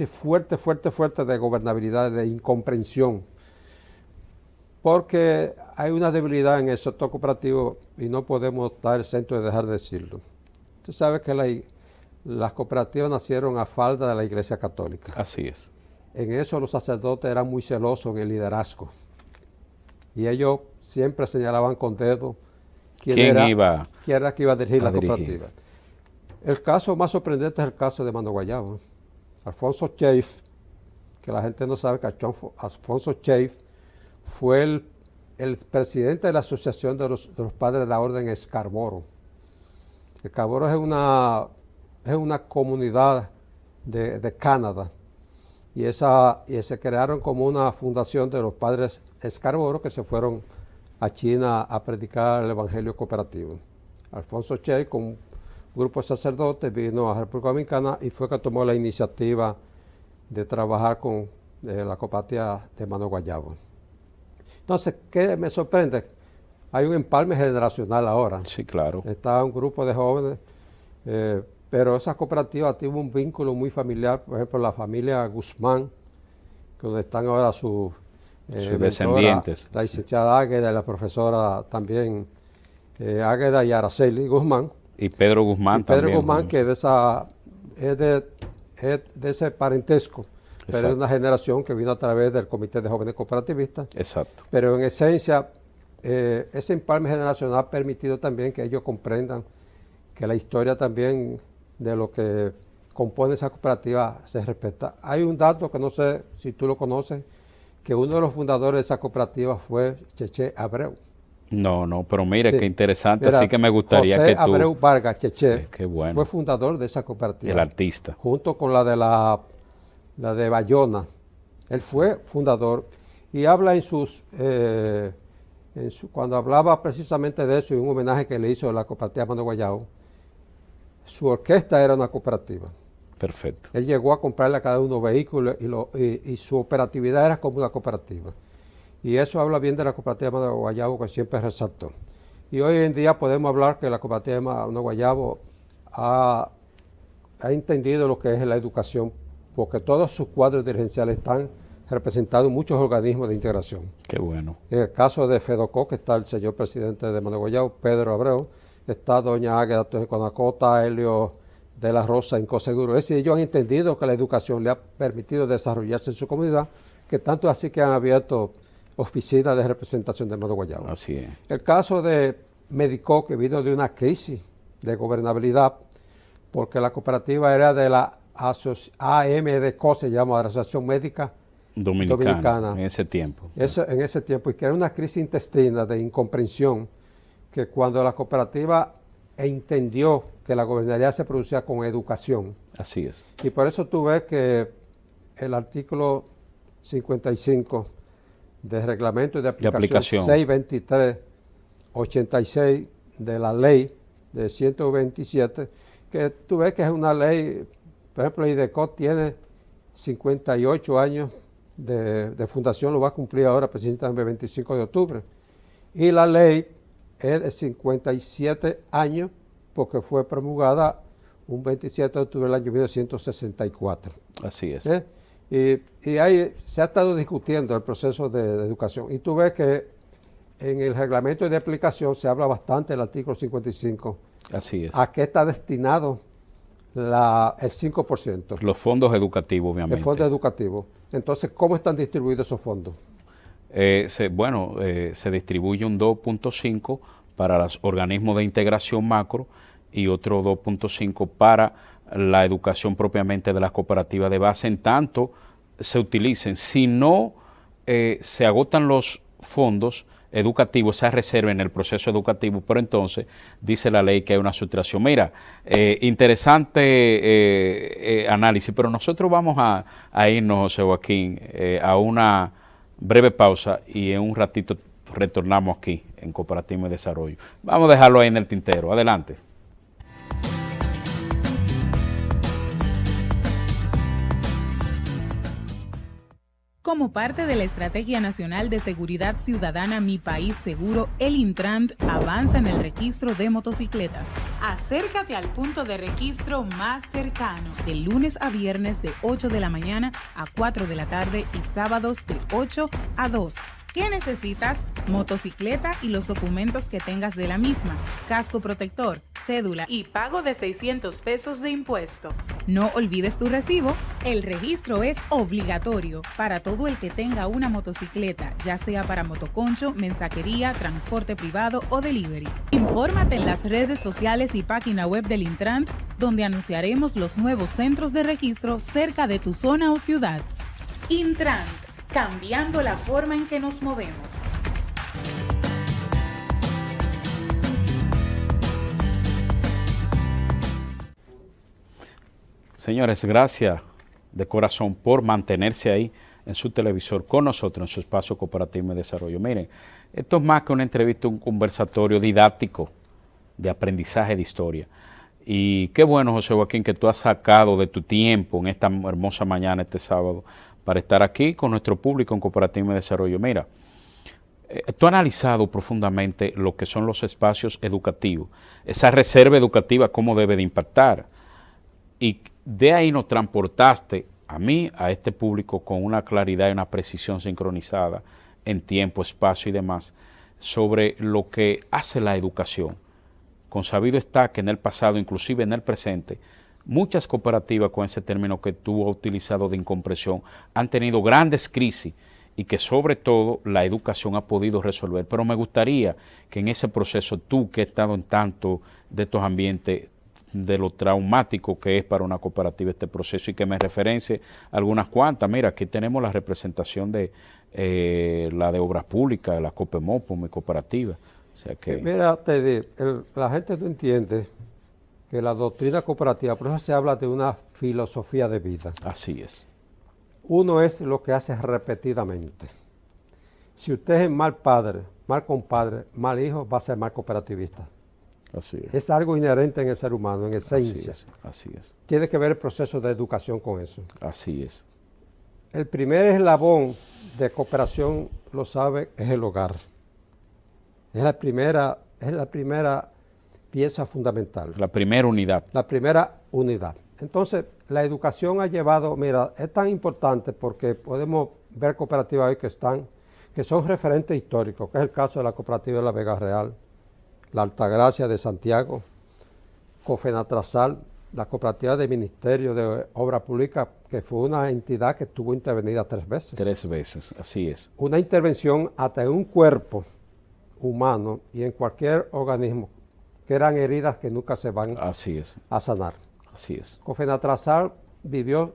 fuerte de gobernabilidad, de incomprensión, porque hay una debilidad en el sector cooperativo y no podemos estar el centro de dejar de decirlo. Usted sabe que las cooperativas nacieron a falda de la Iglesia Católica.
Así es.
En eso los sacerdotes eran muy celosos en el liderazgo, y ellos siempre señalaban con dedo quién era que iba a dirigir la cooperativa. El caso más sorprendente es el caso de Mano Guayabo. Alfonso Cheif, que la gente no sabe que Alfonso Cheif fue el presidente de la Asociación de los Padres de la Orden Escarboro. Escarboro es una comunidad de Canadá, y se crearon como una fundación de los Padres Escarboro que se fueron a China a predicar el Evangelio cooperativo. Alfonso Cheif, con un grupo de sacerdotes, vino a la República Dominicana y fue que tomó la iniciativa de trabajar con la cooperativa de Mano Guayabo. Entonces, ¿qué me sorprende? Hay un empalme generacional ahora.
Sí, claro.
Está un grupo de jóvenes, pero esa cooperativa tuvo un vínculo muy familiar, por ejemplo, la familia Guzmán, donde están ahora sus
descendientes.
La licenciada Águeda y la profesora también, Águeda y Araceli Guzmán.
Y Pedro Guzmán también.
Pedro Guzmán, que es de ese parentesco, pero es una generación que vino a través del Comité de Jóvenes Cooperativistas.
Exacto.
Pero en esencia, ese empalme generacional ha permitido también que ellos comprendan que la historia también de lo que compone esa cooperativa se respeta. Hay un dato que no sé si tú lo conoces, que uno de los fundadores de esa cooperativa fue Cheche Abreu.
No, pero mire,
Sí.
qué interesante,
Mira,
así que me gustaría
José
que tú...
Abreu Vargas, Cheche,
Sí, qué bueno.
fue fundador de esa cooperativa.
El artista.
Junto con la de Bayona. Él fue fundador y habla cuando hablaba precisamente de eso, en un homenaje que le hizo a la cooperativa Mano Guayabo, su orquesta era una cooperativa.
Perfecto.
Él llegó a comprarle a cada uno vehículos y su operatividad era como una cooperativa. Y eso habla bien de la cooperativa Mano Guayabo, que siempre resaltó. Y hoy en día podemos hablar que la cooperativa Mano Guayabo ha entendido lo que es la educación, porque todos sus cuadros dirigenciales están representados en muchos organismos de integración.
Qué bueno.
En el caso de FEDOCO, que está el señor presidente de Mano Guayabo, Pedro Abreu, está doña Águeda Conacota, Helio de la Rosa, Incoseguro. Es decir, ellos han entendido que la educación le ha permitido desarrollarse en su comunidad, que tanto es así que han abierto oficinas de representación de Mano Guayabo.
Así es.
El caso de medicó que vino de una crisis de gobernabilidad, porque la cooperativa era de la AMDCO, se llama, de la Asociación Médica Dominicana.
En ese tiempo.
En ese tiempo, y que era una crisis intestina de incomprensión, que cuando la cooperativa entendió que la gobernabilidad se producía con educación.
Así es.
Y por eso tú ves que el artículo 55 del reglamento de aplicación 623-86 de la ley de 127, que tú ves que es una ley, por ejemplo, el IDECOT tiene 58 años de fundación, lo va a cumplir ahora precisamente el 25 de octubre. Y la ley es de 57 años porque fue promulgada un 27 de octubre del año 1964.
Así es.
Y ahí se ha estado discutiendo el proceso de educación. Y tú ves que en el reglamento de aplicación se habla bastante del artículo 55.
Así es.
¿A qué está destinado el 5%?
Los fondos educativos, obviamente.
El fondo educativo. Entonces, ¿cómo están distribuidos esos fondos?
Se distribuye un 2.5 para los organismos de integración macro y otro 2.5 para la educación propiamente de las cooperativas de base, en tanto se utilicen. Si no se agotan los fondos educativos, se reserva en el proceso educativo, pero entonces dice la ley que hay una sustracción. Mira, interesante análisis, pero nosotros vamos a irnos, José Joaquín, a una breve pausa y en un ratito retornamos aquí en Cooperativismo y Desarrollo. Vamos a dejarlo ahí en el tintero. Adelante.
Como parte de la Estrategia Nacional de Seguridad Ciudadana Mi País Seguro, el Intrant avanza en el registro de motocicletas. Acércate al punto de registro más cercano, de lunes a viernes de 8 de la mañana a 4 de la tarde y sábados de 8 a 2. ¿Qué necesitas? Motocicleta y los documentos que tengas de la misma, casco protector, cédula y pago de 600 pesos de impuesto. No olvides tu recibo. El registro es obligatorio para todo el que tenga una motocicleta, ya sea para motoconcho, mensajería, transporte privado o delivery. Infórmate en las redes sociales y página web del Intrant, donde anunciaremos los nuevos centros de registro cerca de tu zona o ciudad. Intrant, cambiando la forma en que nos movemos.
Señores, gracias de corazón por mantenerse ahí en su televisor con nosotros en su espacio Cooperativismo y Desarrollo. Miren, esto es más que una entrevista, un conversatorio didáctico de aprendizaje de historia. Y qué bueno, José Joaquín, que tú has sacado de tu tiempo en esta hermosa mañana, este sábado, para estar aquí con nuestro público en Cooperativismo y Desarrollo. Mira, tú has analizado profundamente lo que son los espacios educativos, esa reserva educativa, cómo debe de impactar. Y de ahí nos transportaste a mí, a este público, con una claridad y una precisión sincronizada en tiempo, espacio y demás, sobre lo que hace la educación. Consabido está que en el pasado, inclusive en el presente, muchas cooperativas con ese término que tú has utilizado de incomprensión han tenido grandes crisis y que sobre todo la educación ha podido resolver. Pero me gustaría que en ese proceso tú, que has estado en tanto de estos ambientes, de lo traumático que es para una cooperativa este proceso, y que me referencie algunas cuantas. Mira, aquí tenemos la representación de la de Obras Públicas, de la COPEMOPO, mi cooperativa. O sea que...
Mira, Teddy, la gente no entiende que la doctrina cooperativa, por eso se habla de una filosofía de vida.
Así es.
Uno es lo que hace repetidamente. Si usted es mal padre, mal compadre, mal hijo, va a ser mal cooperativista.
Así es.
Es algo inherente en el ser humano, en esencia.
Así es.
Tiene que ver el proceso de educación con eso.
Así es.
El primer eslabón de cooperación, lo sabe, es el hogar. Es la primera pieza fundamental.
La primera unidad.
La primera unidad. Entonces, la educación ha llevado, mira, es tan importante porque podemos ver cooperativas hoy que son referentes históricos, que es el caso de la cooperativa de la Vega Real, la Altagracia de Santiago, Cofenatrasal, la cooperativa del Ministerio de Obras Públicas, que fue una entidad que estuvo intervenida 3 veces.
3 veces, así es.
Una intervención hasta en un cuerpo humano y en cualquier organismo, que eran heridas que nunca se van
Así es,
a sanar.
así es.
Cofenatrazal vivió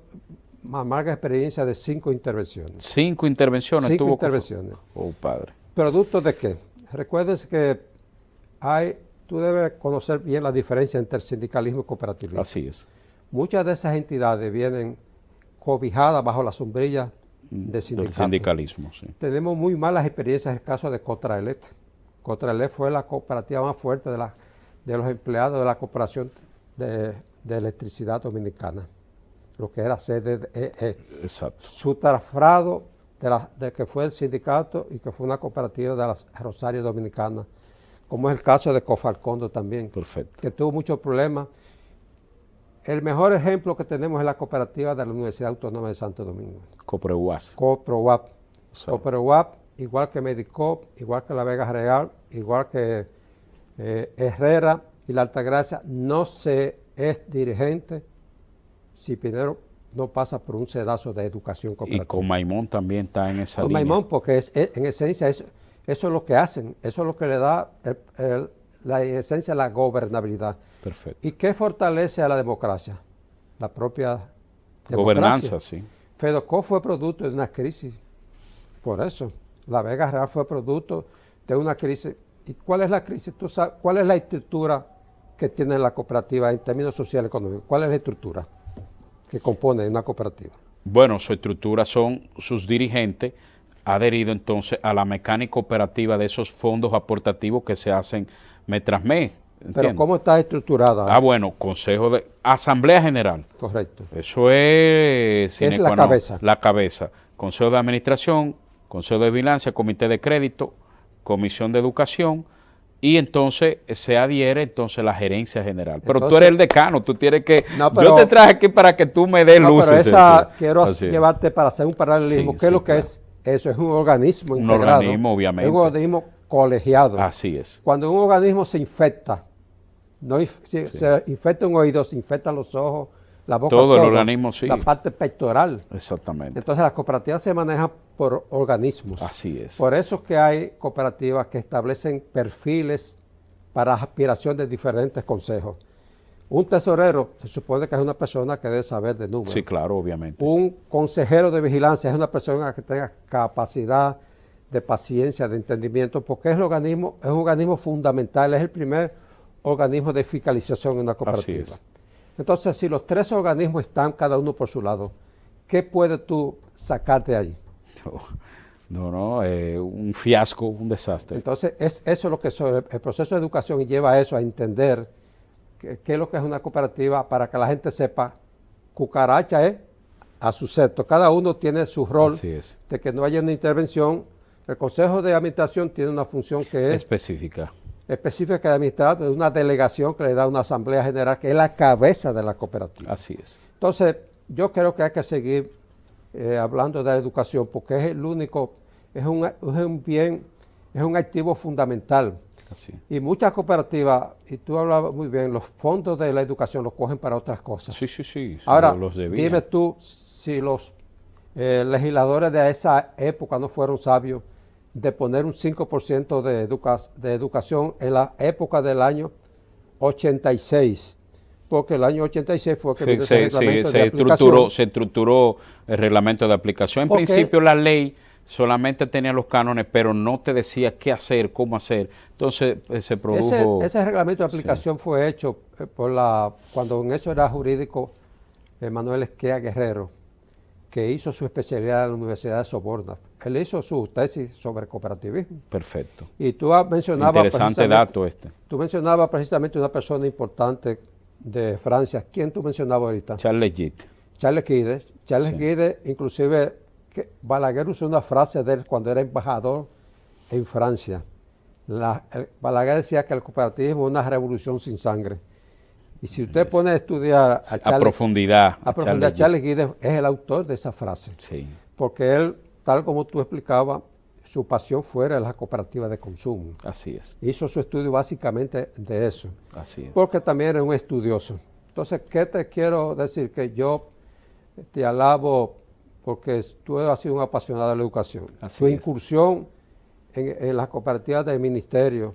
amarga experiencia de 5 intervenciones.
5 intervenciones
5
tuvo.
intervenciones.
Oh, padre.
¿Producto de qué? Recuérdense que tú debes conocer bien la diferencia entre el sindicalismo y cooperativismo.
Así es.
Muchas de esas entidades vienen cobijadas bajo la sombrilla de
Del sindicalismo, sí.
Tenemos muy malas experiencias en el caso de Cotraelet. Cotraelet fue la cooperativa más fuerte de los empleados de la Corporación de Electricidad Dominicana, lo que era CDE.
Exacto.
Su trasfrado de que fue el sindicato y que fue una cooperativa de la Rosario Dominicana, como es el caso de Cofalcondo también,
Perfecto.
que tuvo muchos problemas. El mejor ejemplo que tenemos es la cooperativa de la Universidad Autónoma de Santo Domingo.
Copreuas.
Coprowap.
Sí.
Coprowap, igual que Medicop, igual que la Vega Real, igual que Herrera y la Altagracia, no se es dirigente si primero no pasa por un sedazo de educación cooperativa.
Y con Maimón también está en esa
Con
línea.
Maimón, porque en esencia eso es lo que hacen, eso es lo que le da la esencia, la gobernabilidad.
Perfecto.
¿Y qué fortalece a la democracia? La propia democracia.
Gobernanza, sí.
Fedocó fue producto de una crisis, por eso. La Vega Real fue producto de una crisis. ¿Y cuál es la crisis? ¿Tú sabes cuál es la estructura que tiene la cooperativa en términos sociales y económicos? ¿Cuál es la estructura que compone una cooperativa?
Bueno, su estructura son sus dirigentes adheridos entonces a la mecánica operativa de esos fondos aportativos que se hacen mes tras mes.
Pero ¿cómo está estructurada?
Bueno, Consejo de Asamblea General.
Correcto.
Eso es
Es la cabeza.
La cabeza. Consejo de Administración, Consejo de Vigilancia, Comité de Crédito, Comisión de Educación, y entonces se adhiere entonces la gerencia general. Pero
entonces,
tú eres el decano, tú tienes que...
No, pero,
yo te traje aquí para que tú me des luces.
Pero esa quiero
Así
llevarte para hacer un paralelismo.
Sí,
¿Qué es
sí,
lo que
claro.
es? Eso es un organismo
Un
integrado.
organismo, obviamente.
Es un organismo colegiado.
Así es.
Cuando un organismo se infecta, se infecta un oído, se infectan los ojos, la boca,
todo el organismo, sí.
la parte pectoral.
Exactamente.
Entonces las cooperativas se manejan por organismos.
Así es.
Por eso que hay cooperativas que establecen perfiles para aspiración de diferentes consejos. Un tesorero se supone que es una persona que debe saber de números.
Sí, claro, obviamente.
Un consejero de vigilancia es una persona que tenga capacidad de paciencia, de entendimiento, porque es un organismo fundamental, es el primer organismo de fiscalización en una cooperativa.
Así es.
Entonces, si los 3 organismos están cada uno por su lado, ¿qué puedes tú sacar de ahí?
No, un fiasco, un desastre.
Entonces, eso es lo que el proceso de educación lleva a eso, a entender qué es lo que es una cooperativa, para que la gente sepa, cucaracha es a su sector. Cada uno tiene su rol de que no haya una intervención. El Consejo de Administración tiene una función que es
específica
de administrar, de una delegación que le da una asamblea general, que es la cabeza de la cooperativa.
Así es.
Entonces, yo creo que hay que seguir hablando de la educación, porque es el único, es un bien, es un activo fundamental.
Así.
Y muchas cooperativas, y tú hablabas muy bien, los fondos de la educación los cogen para otras cosas.
Sí.
Ahora,
los
dime tú si los legisladores de esa época no fueron sabios de poner un 5% de educación en la época del año 86, porque el año 86 fue que
se estructuró el reglamento de aplicación. En principio la ley solamente tenía los cánones, pero no te decía qué hacer, cómo hacer. Entonces se produjo...
Ese reglamento de aplicación fue hecho cuando en eso era jurídico Manuel Esquea Guerrero, que hizo su especialidad en la Universidad de Soborna. Él hizo su tesis sobre cooperativismo.
Perfecto.
Y tú mencionabas...
Interesante dato este.
Tú mencionabas precisamente una persona importante de Francia. ¿Quién tú mencionabas ahorita?
Charles Guide.
Charles Guide. Charles Guide, inclusive, Balaguer usó una frase de él cuando era embajador en Francia. Balaguer decía que el cooperativismo es una revolución sin sangre. Y si usted pone a estudiar
a profundidad,
Charles Guide es el autor de esa frase.
Sí.
Porque él, tal como tú explicabas, su pasión fuera la cooperativa de consumo.
Así es.
Hizo su estudio básicamente de eso.
Así es.
Porque también era un estudioso. Entonces, ¿qué te quiero decir? Que yo te alabo porque tú has sido un apasionado de la educación. Tu incursión en las cooperativas del Ministerio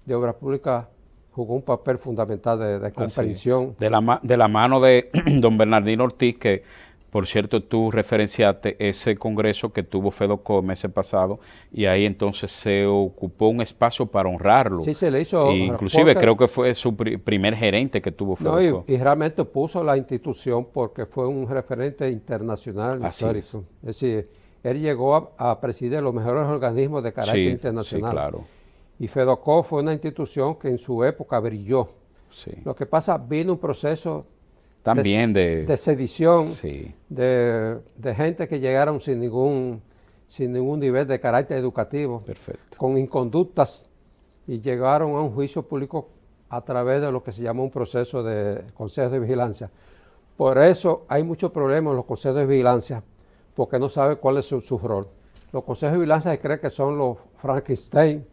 de Obras Públicas jugó un papel fundamental de comprensión.
De la mano de don Bernardino Ortiz, que por cierto tú referenciaste ese congreso que tuvo FEDOCOP el mes pasado, y ahí entonces se ocupó un espacio para honrarlo.
Sí, se le hizo.
Inclusive creo que fue su primer gerente que tuvo FEDOCOP.
No, y realmente puso la institución porque fue un referente internacional histórico. Es decir, él llegó a presidir los mejores organismos de carácter internacional.
Sí, claro.
Y FEDOCOP fue una institución que en su época brilló.
Sí.
Lo que pasa, vino un proceso
también
de sedición,
sí,
de gente que llegaron sin ningún nivel de carácter educativo,
perfecto,
con inconductas, y llegaron a un juicio público a través de lo que se llama un proceso de consejos de vigilancia. Por eso hay muchos problemas en los consejos de vigilancia, porque no sabe cuál es su rol. Los consejos de vigilancia se cree que son los Frankenstein,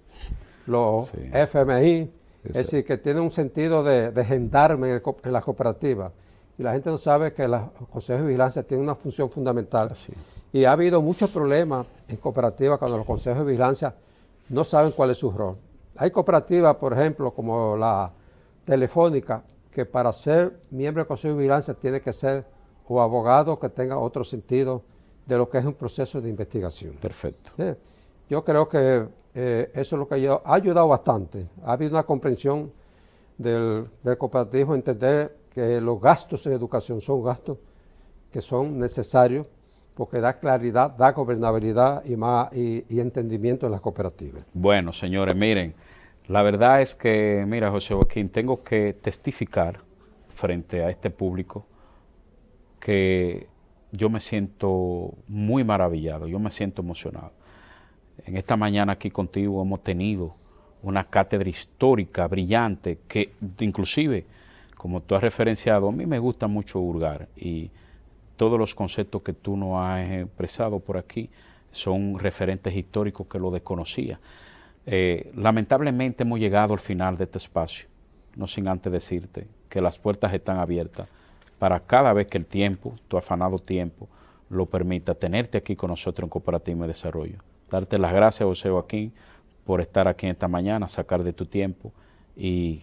los FMI, es decir, que tienen un sentido de gendarme en las cooperativas. Y la gente no sabe que los consejos de vigilancia tienen una función fundamental. Y ha habido muchos problemas en cooperativas cuando los consejos de vigilancia no saben cuál es su rol. Hay cooperativas, por ejemplo, como la Telefónica, que para ser miembro del consejo de vigilancia tiene que ser o abogado que tenga otro sentido de lo que es un proceso de investigación.
Perfecto.
Yo creo que eso es lo que ha ayudado bastante. Ha habido una comprensión del cooperativismo, entender que los gastos en educación son gastos que son necesarios porque da claridad, da gobernabilidad y entendimiento en las cooperativas.
Bueno, señores, miren, la verdad es que, mira, José Joaquín, tengo que testificar frente a este público que yo me siento muy maravillado, yo me siento emocionado. En esta mañana aquí contigo hemos tenido una cátedra histórica brillante que inclusive, como tú has referenciado, a mí me gusta mucho hurgar y todos los conceptos que tú nos has expresado por aquí son referentes históricos que lo desconocía. Lamentablemente hemos llegado al final de este espacio, no sin antes decirte que las puertas están abiertas para cada vez que el tiempo, tu afanado tiempo, lo permita, tenerte aquí con nosotros en Cooperativismo y Desarrollo. Darte las gracias, José Joaquín, por estar aquí esta mañana, sacar de tu tiempo y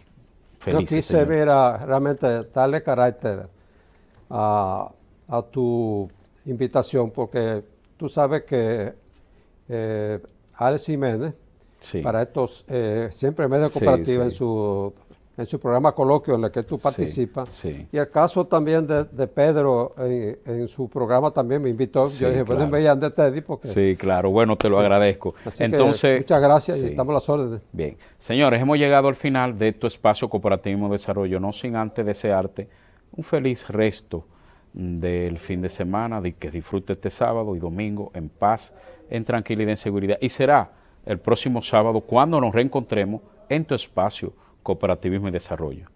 feliz.
Yo quise realmente darle carácter a tu invitación, porque tú sabes que Alex Jiménez, para estos siempre medios cooperativos en su programa Coloquio en el que tú participas, y el caso también de Pedro en su programa también me invitó. Yo dije, pueden ver de Teddy porque...
Sí, claro, bueno, te lo agradezco.
Así entonces, muchas gracias y estamos a las órdenes.
Bien, señores, hemos llegado al final de tu espacio Cooperativismo de Desarrollo, no sin antes desearte un feliz resto del fin de semana, de que disfrute este sábado y domingo en paz, en tranquilidad, en seguridad, y será el próximo sábado cuando nos reencontremos en tu espacio Cooperativismo y Desarrollo.